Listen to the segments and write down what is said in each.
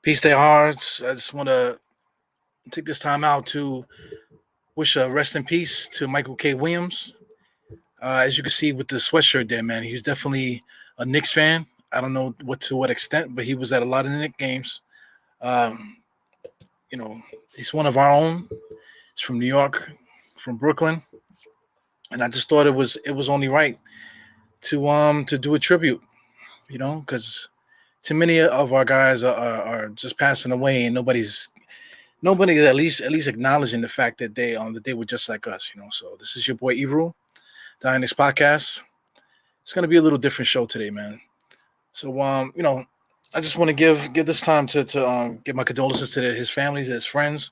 Peace, Diehards. I just want to take this time out to wish a rest in peace to Michael K. Williams. As you can see with the sweatshirt there, man, he was definitely a Knicks fan. I don't know what extent, but he was at a lot of the Knicks games. Um, you know, he's one of our own. He's from New York, from Brooklyn, and I just thought it was only right to do a tribute. Because too many of our guys are just passing away, and nobody is at least acknowledging the fact that they were just like us. So this is your boy Evru, the Next podcast. It's gonna be a little different show today, man. So I just want to give this time to give my condolences to his family, to his friends.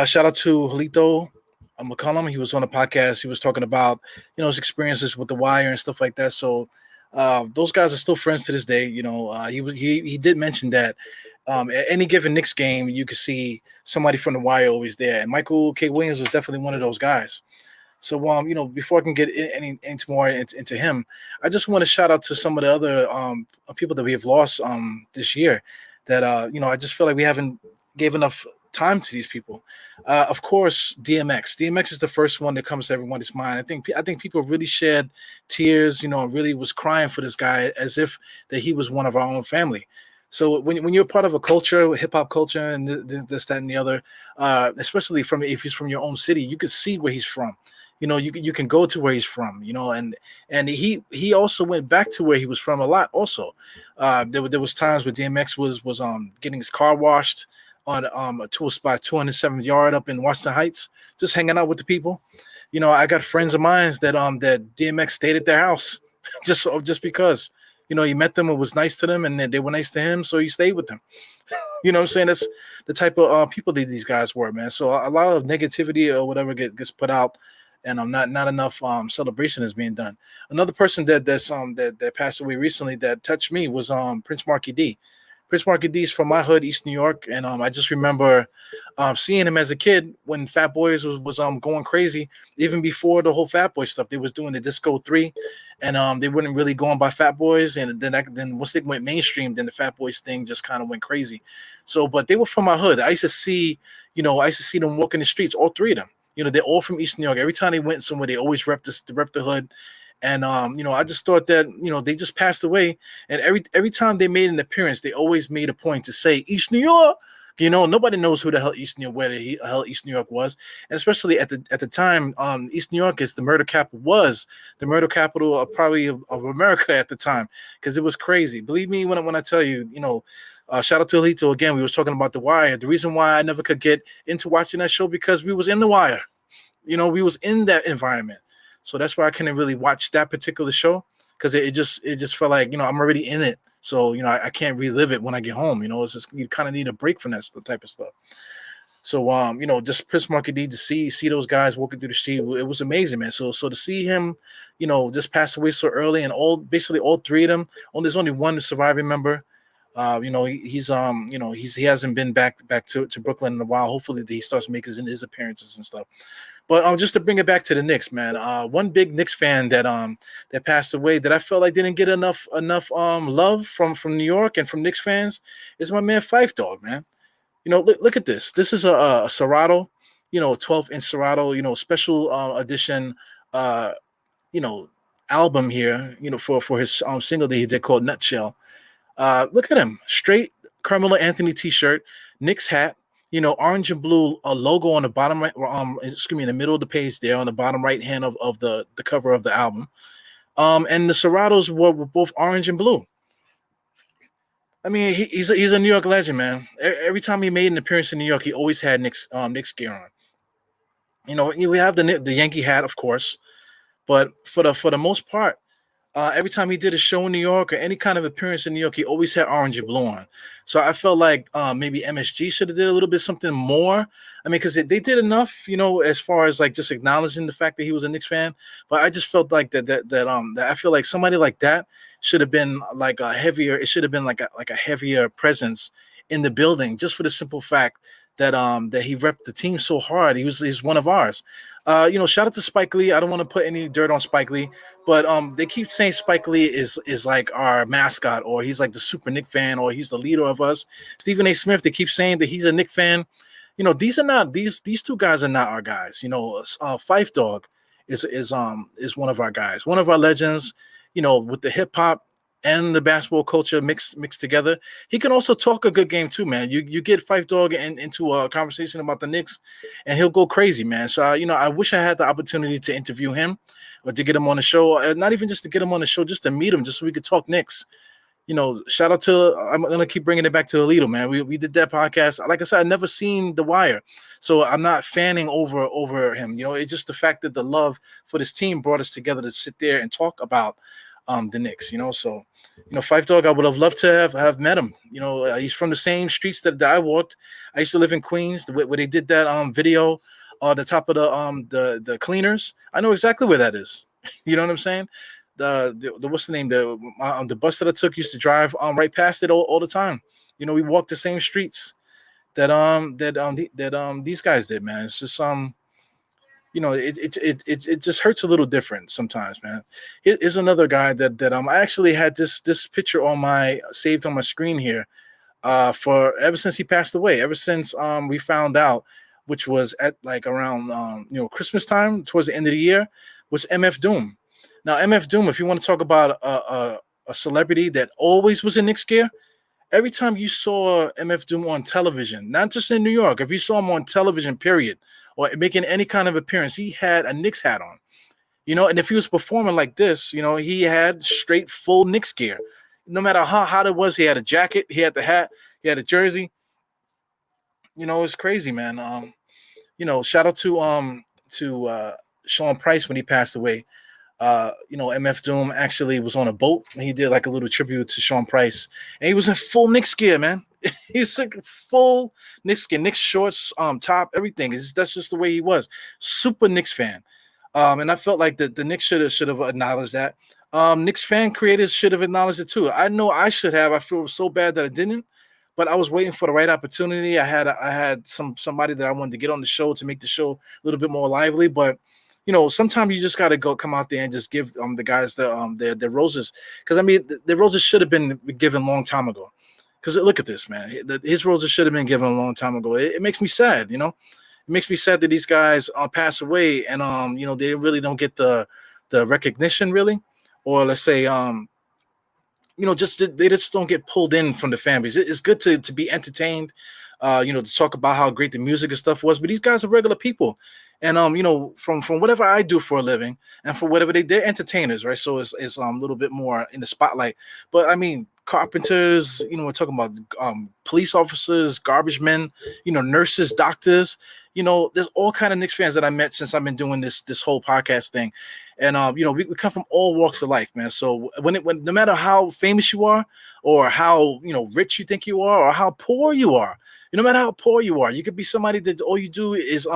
Shout out to Halito McCollum. He was on the podcast. He was talking about his experiences with the Wire and stuff like that. So those guys are still friends to this day. He did mention that at any given Knicks game, you could see somebody from the Wire always there, and Michael K. Williams was definitely one of those guys. So, before I can get into more into him, I just want to shout out to some of the other people that we have lost this year. That I just feel like we haven't gave enough time to these people. Of course, DMX. DMX is the first one that comes to everyone's mind. I think people really shed tears. Really was crying for this guy as if that he was one of our own family. So when you're part of a culture, hip hop culture, and this, that, and the other, especially if he's from your own city, you can see where he's from. You can go to where he's from. And he also went back to where he was from a lot. Also, there was times where DMX was getting his car washed on a tour spot 207th yard up in Washington Heights, just hanging out with the people. I got friends of mine that DMX stayed at their house just because. He met them and was nice to them, and they were nice to him, so he stayed with them. What I'm saying? That's the type of people that these guys were, man. So a lot of negativity or whatever gets put out, and not enough celebration is being done. Another person that passed away recently that touched me was Prince Marky D. Prince Marky D is from my hood, East New York, and I just remember seeing him as a kid when Fat Boys was going crazy. Even before the whole Fat Boy stuff, they was doing the Disco 3, and they weren't really going by Fat Boys. And then once they went mainstream, then the Fat Boys thing just kind of went crazy. So, but they were from my hood. I used to see them walking the streets, all three of them. They're all from East New York. Every time they went somewhere, they always rep the hood. And I just thought that they just passed away, and every time they made an appearance, they always made a point to say East New York. Nobody knows who the hell where the hell East New York was, and especially at the time, East New York was the murder capital of probably of America at the time, because it was crazy. Believe me when I tell you, shout out to Alito again. We was talking about The Wire. The reason why I never could get into watching that show because we was in The Wire. We was in that environment. So that's why I couldn't really watch that particular show, because it just felt like I'm already in it. So I can't relive it when I get home. It's just you kind of need a break from that type of stuff. So just Prince Marky D, to see those guys walking through the street, it was amazing, man. So to see him, just pass away so early, and basically all three of them. There's only one surviving member. He hasn't been back to Brooklyn in a while. Hopefully he starts making his appearances and stuff. But just to bring it back to the Knicks, man. One big Knicks fan that passed away that I felt like didn't get enough love from New York and from Knicks fans is my man Fife Dog, man. Look at this. This is a Serato, 12-inch Serato, special edition, album here, for his single that he did called Nutshell. Look at him, straight Carmelo Anthony T-shirt, Knicks hat. Orange and blue logo on the bottom right, in the middle of the page there on the bottom right hand of the cover of the album. And the Seratos were both orange and blue. I mean, he's a New York legend, man. Every time he made an appearance in New York, he always had Knicks gear on. We have the Yankee hat, of course, but for the most part, every time he did a show in New York or any kind of appearance in New York, he always had orange and blue on. So I felt like maybe MSG should have did a little bit something more. I mean, because they did enough, as far as like just acknowledging the fact that he was a Knicks fan. But I just felt like that I feel like somebody like that should have been like a heavier. It should have been like a heavier presence in the building, just for the simple fact that he repped the team so hard. He's one of ours. Shout out to Spike Lee. I don't want to put any dirt on Spike Lee, but they keep saying Spike Lee is like our mascot, or he's like the super Nick fan, or he's the leader of us. Stephen A. Smith, they keep saying that he's a Nick fan. These are not these two guys are not our guys. Fife Dog is one of our guys, one of our legends. With the hip hop and the basketball culture mixed together. He can also talk a good game too, man. You get Fife Dog into a conversation about the Knicks, and he'll go crazy, man. So I wish I had the opportunity to interview him or to get him on the show. Not even just to get him on the show, just to meet him, just so we could talk Knicks. Shout out to, I'm gonna keep bringing it back to Alito, man. We did that podcast. Like I said, I never seen The Wire, so I'm not fanning over him. It's just the fact that the love for this team brought us together to sit there and talk about the Knicks. So Fife Dog, I would have loved to have met him. He's from the same streets that I walked. I used to live in Queens, where they did that video on the top of the cleaners. I know exactly where that is. You know what I'm saying? The what's the name? The bus that I took used to drive right past it all the time. We walked the same streets that these guys did, man. It's just it just hurts a little different sometimes, man. Here's another guy that I actually had this picture saved on my screen here for ever since he passed away, ever since we found out, which was at like around Christmas time towards the end of the year, was MF Doom. Now, MF Doom, if you want to talk about a celebrity that always was in Knicks gear, every time you saw MF Doom on television, not just in New York, if you saw him on television, period, or making any kind of appearance, he had a Knicks hat on. And if he was performing like this, he had straight full Knicks gear. No matter how hot it was, he had a jacket, he had the hat, he had a jersey. It's crazy, man. Shout out to Sean Price when he passed away. MF Doom actually was on a boat. He did like a little tribute to Sean Price, and he was in full Knicks gear, man. He's like full Knicks gear, Knicks shorts, top, everything. That's just the way he was. Super Knicks fan. And I felt like the Knicks should have acknowledged that. Knicks fan creators should have acknowledged it too. I know I should have. I feel so bad that I didn't, but I was waiting for the right opportunity. I had somebody that I wanted to get on the show to make the show a little bit more lively, but sometimes you just got to come out there and just give the guys the roses. Because, the roses should have been given a long time ago. Because look at this, man. His roses should have been given a long time ago. It makes me sad, It makes me sad that these guys pass away and, they really don't get the recognition, really. Or let's say, they just don't get pulled in from the fan base. It's good to be entertained, to talk about how great the music and stuff was. But these guys are regular people. And from whatever I do for a living and for whatever they're entertainers, right? So it's a little bit more in the spotlight. But carpenters, we're talking about police officers, garbage men, nurses, doctors. There's all kind of Knicks fans that I met since I've been doing this whole podcast thing. And we come from all walks of life, man. So when no matter how famous you are, or how rich you think you are, or how poor you are. No matter how poor you are, you could be somebody that all you do is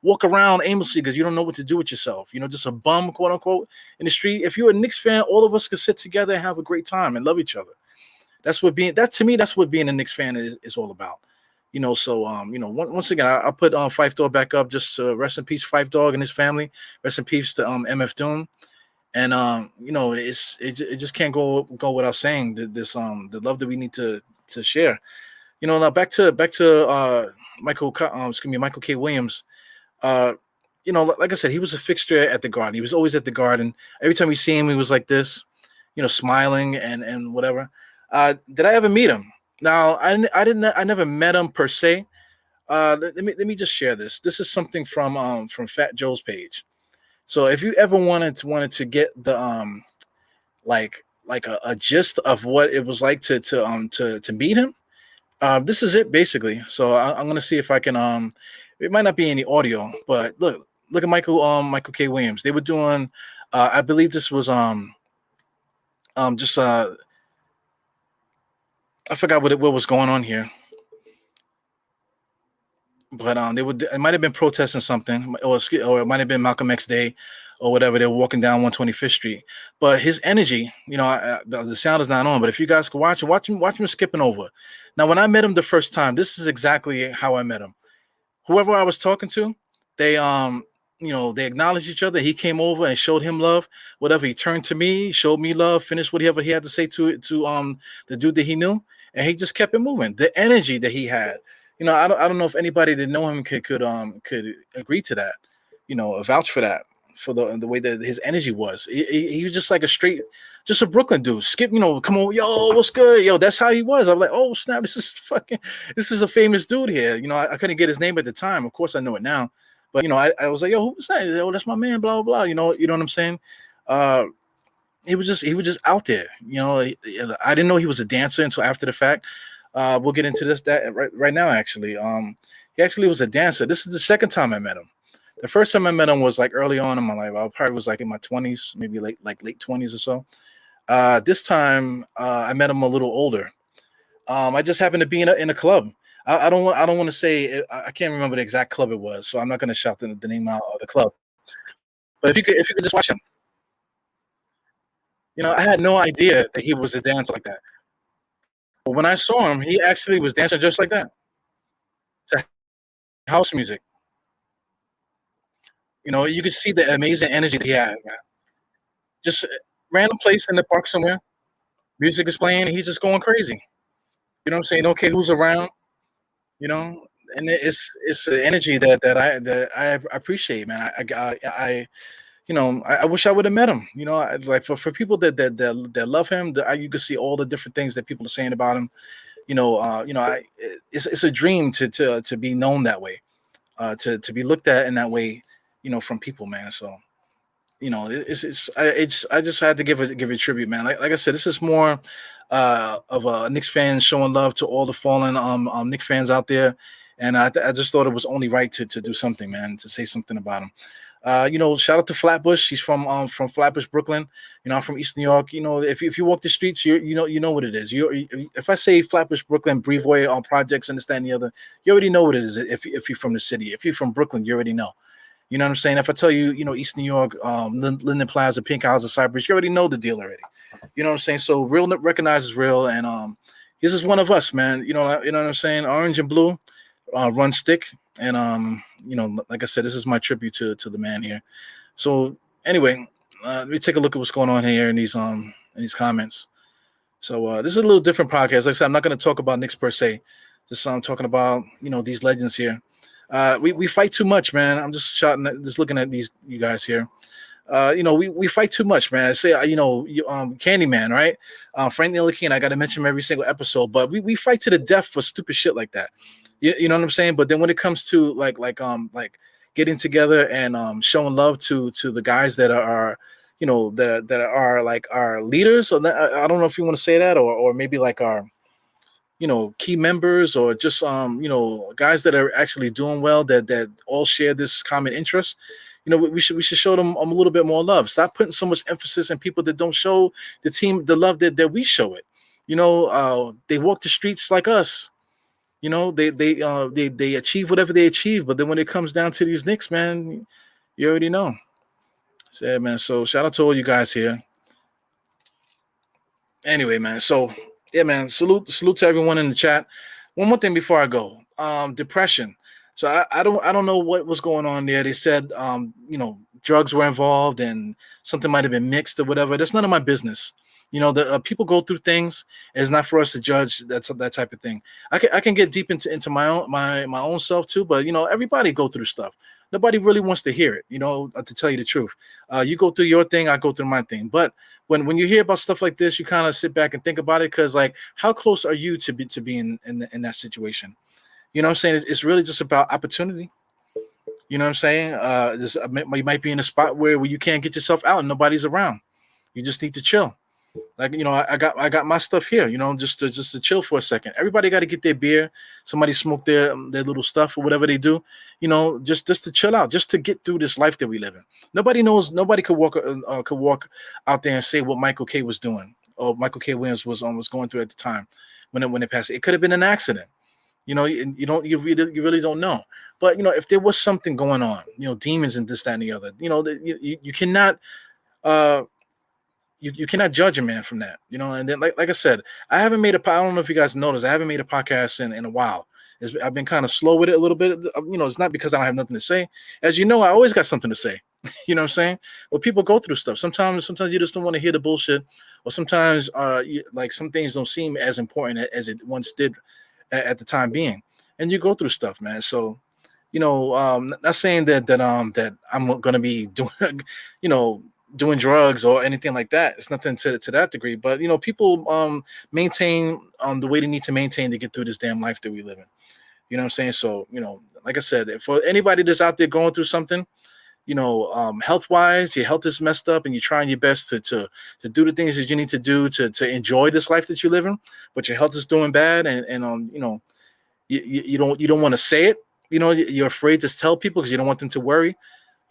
walk around aimlessly because you don't know what to do with yourself. Just a bum, quote unquote, in the street. If you're a Knicks fan, all of us could sit together and have a great time and love each other. That's what being a Knicks fan is all about. So once again, I'll put Fife Dog back up. Just rest in peace, Fife Dog and his family. Rest in peace to MF Doom. And it just can't go without saying that the love that we need to share. Now back to Michael K. Williams. Like I said, he was a fixture at the Garden. He was always at the Garden. Every time we see him, he was like this, smiling and whatever. Did I ever meet him? Now I never met him per se. Let me just share this. This is something from Fat Joe's page. So if you ever wanted to get the like a gist of what it was like to meet him. This is it basically. So I'm gonna see if I can. It might not be any audio, but look at Michael K. Williams. They were doing. I believe this was just I forgot what was going on here, but it might have been protesting something, or it might have been Malcolm X Day, or whatever. They're walking down 125th Street, but his energy, the sound is not on. But if you guys can watch him skipping over. Now, when I met him the first time, this is exactly how I met him. Whoever I was talking to, they they acknowledged each other. He came over and showed him love. Whatever, he turned to me, showed me love, finished whatever he had to say to the dude that he knew, and he just kept it moving. The energy that he had, I don't know if anybody that know him could agree to that, vouch for that, for the way that his energy was. He was just like just a Brooklyn dude. Skip, come on, yo, what's good, yo? That's how he was. I'm like, oh snap, this is a famous dude here. I couldn't get his name at the time. Of course, I know it now, but I was like, yo, who was that? Yo, that's my man. Blah blah blah. You know what I'm saying? He was just out there. I didn't know he was a dancer until after the fact. We'll get into that right now. Actually, he actually was a dancer. This is the second time I met him. The first time I met him was like early on in my life. I probably was like in my 20s, maybe late 20s or so. This time I met him a little older. I just happened to be in a club. I don't want to say I can't remember the exact club it was, so I'm not going to shout the name out of the club. But if you could just watch him, I had no idea that he was a dancer like that. But when I saw him, he actually was dancing just like that to house music. You could see the amazing energy that he had. Man. Just random place in the park somewhere. Music is playing, and he's just going crazy. You know what I'm saying? Okay, who's around? You know, and it's the energy that I appreciate, man. I wish I would have met him. Like for people that love him, you can see all the different things that people are saying about him. It's a dream to be known that way, to be looked at in that way, from people, man. So I just had to give it tribute, man. Like I said, this is more of a Knicks fan showing love to all the fallen Knicks fans out there, and I just thought it was only right to do something, man, to say something about him. Shout out to Flatbush. He's from Flatbush, Brooklyn. I'm from East New York. If you walk the streets, you know what it is. If I say Flatbush, Brooklyn, Breezeway, on projects, understand the other, you already know what it is. If you're from the city, if you're from Brooklyn, you already know. You know what I'm saying? If I tell you, East New York, Linden Plaza, Pink House, or Cypress, you already know the deal already. You know what I'm saying? So real recognizes real, and this is one of us, man. You know what I'm saying? Orange and blue, run stick, and like I said, this is my tribute to the man here. So anyway, let me take a look at what's going on here in these comments. So this is a little different podcast. Like I said, I'm not going to talk about Knicks per se. Just I'm talking about these legends here. We fight too much, man. I'm just looking at you guys here. We fight too much, man. I say, Candyman, right? Frank Ntilikina, I got to mention him every single episode, but we fight to the death for stupid shit like that. You know what I'm saying? But then when it comes to like getting together and showing love to the guys that are that are like our leaders, or I don't know if you want to say that, or maybe like our key members, or just guys that are actually doing well, that all share this common interest. We should show them a little bit more love. Stop putting so much emphasis on people that don't show the team the love that we show it. They walk the streets like us. They achieve whatever they achieve, but then when it comes down to these Knicks, man, you already know. So, man, so shout out to all you guys here. Anyway, man, so yeah, man, salute to everyone in the chat. One more thing before I go. Depression. So I don't know what was going on there. They said drugs were involved and something might have been mixed or whatever. That's none of my business. The people go through things. It's not for us to judge that type of thing. I can get deep into my own self too, but everybody go through stuff. Nobody really wants to hear it, to tell you the truth. You go through your thing, I go through my thing. But when you hear about stuff like this, you kind of sit back and think about it, because like, how close are you to be in that situation? You know what I'm saying? It's really just about opportunity. You know what I'm saying? You might be in a spot where you can't get yourself out and nobody's around. You just need to chill. Like, I got my stuff here, just to chill for a second. Everybody got to get their beer. Somebody smoke their little stuff or whatever they do, just to chill out, just to get through this life that we live in. Nobody could walk out there and say what Michael K was doing, or Michael K Williams was going through at the time when it passed. It could have been an accident. You really don't know. But if there was something going on, demons and this, that, and the other, you cannot uh you cannot judge a man from that. And then like I said, I haven't made I don't know if you guys noticed, I haven't made a podcast in a while. I've been kind of slow with it a little bit. It's not because I don't have nothing to say. As you know, I always got something to say. You know what I'm saying? Well, people go through stuff. Sometimes you just don't want to hear the bullshit, or sometimes like some things don't seem as important as it once did at the time being, and you go through stuff, man. So not saying that I'm gonna be doing you know doing drugs or anything like that. It's nothing to that degree, but people maintain the way they need to maintain to get through this damn life that we live in. You know what I'm saying? So like I said, for anybody that's out there going through something, health wise, your health is messed up, and you're trying your best to do the things that you need to do to enjoy this life that you're living, but your health is doing bad, and you don't want to say it. You're afraid to tell people because you don't want them to worry.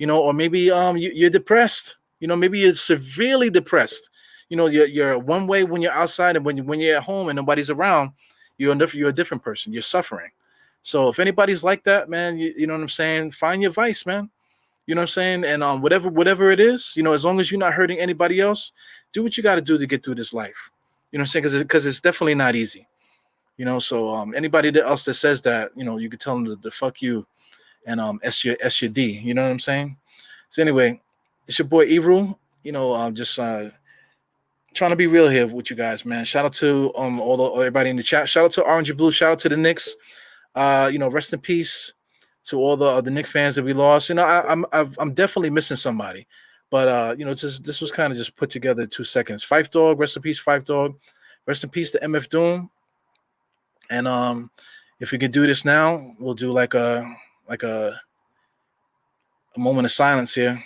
Or maybe you're depressed. Maybe you're severely depressed. You're one way when you're outside, and when you're at home and nobody's around, you're a different person. You're suffering. So if anybody's like that, man, you know what I'm saying, find your vice, man. You know what I'm saying? And whatever it is, as long as you're not hurting anybody else, do what you got to do to get through this life. You know what I'm saying? Because it's definitely not easy. So anybody else that says that, you could tell them to fuck you and S your D. You know what I'm saying? So anyway, it's your boy Ebru. I'm just trying to be real here with you guys, man. Shout out to everybody in the chat. Shout out to Orange and Blue. Shout out to the Knicks. Rest in peace to all the Knicks fans that we lost. I'm definitely missing somebody, but this was kind of just put together in 2 seconds. Fife Dog, rest in peace, Fife Dog. Rest in peace to MF Doom. And if we could do this now, we'll do like a moment of silence here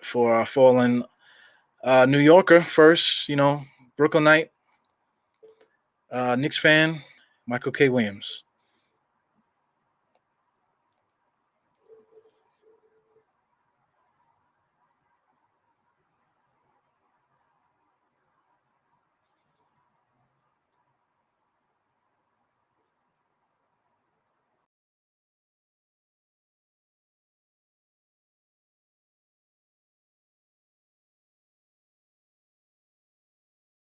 for our fallen New Yorker first. Brooklynite, Knicks fan, Michael K. Williams.